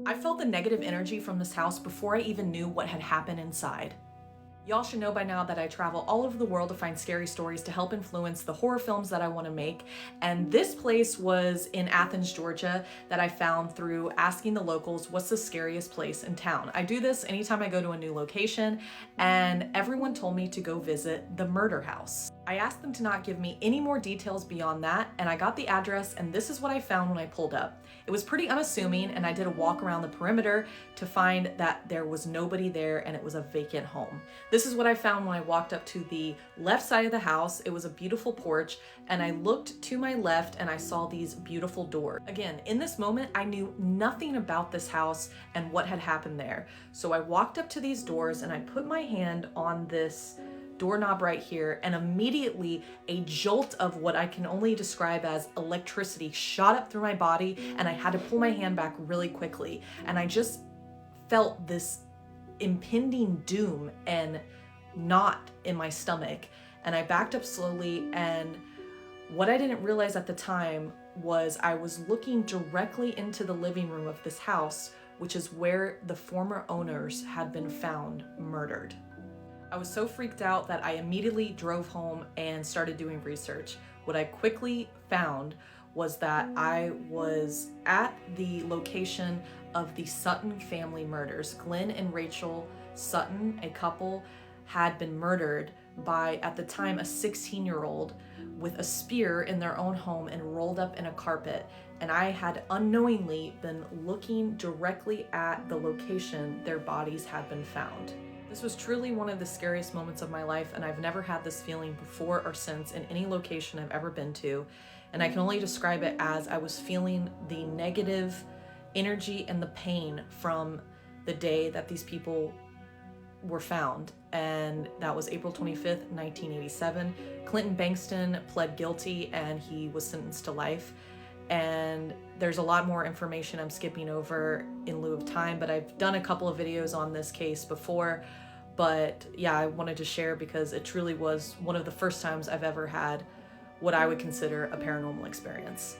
I felt the negative energy from this house before I even knew what had happened inside. Y'all should know by now that I travel all over the world to find scary stories to help influence the horror films that I want to make. And this place was in Athens, Georgia, that I found through asking the locals what's the scariest place in town. I do this anytime I go to a new location, and everyone told me to go visit the murder house. I asked them to not give me any more details beyond that, and I got the address, and this is what I found when I pulled up. It was pretty unassuming, and I did a walk around the perimeter to find that there was nobody there and it was a vacant home. This is what I found when I walked up to the left side of the house. It was a beautiful porch, and I looked to my left and I saw these beautiful doors. Again, in this moment, I knew nothing about this house and what had happened there. So I walked up to these doors and I put my hand on this doorknob right here, and immediately a jolt of what I can only describe as electricity shot up through my body, and I had to pull my hand back really quickly. And I just felt this impending doom and knot in my stomach, and I backed up slowly. And what I didn't realize at the time was I was looking directly into the living room of this house, which is where the former owners had been found murdered. I was so freaked out that I immediately drove home and started doing research. What I quickly found was that I was at the location of the Sutton family murders. Glenn and Rachel Sutton, a couple, had been murdered by, at the time, a 16-year-old with a spear in their own home and rolled up in a carpet. And I had unknowingly been looking directly at the location their bodies had been found. This was truly one of the scariest moments of my life, and I've never had this feeling before or since in any location I've ever been to. And I can only describe it as I was feeling the negative energy and the pain from the day that these people were found. And that was April 25th, 1987. Clinton Bankston pled guilty and he was sentenced to life. And there's a lot more information I'm skipping over in lieu of time, but I've done a couple of videos on this case before. But yeah, I wanted to share because it truly was one of the first times I've ever had what I would consider a paranormal experience.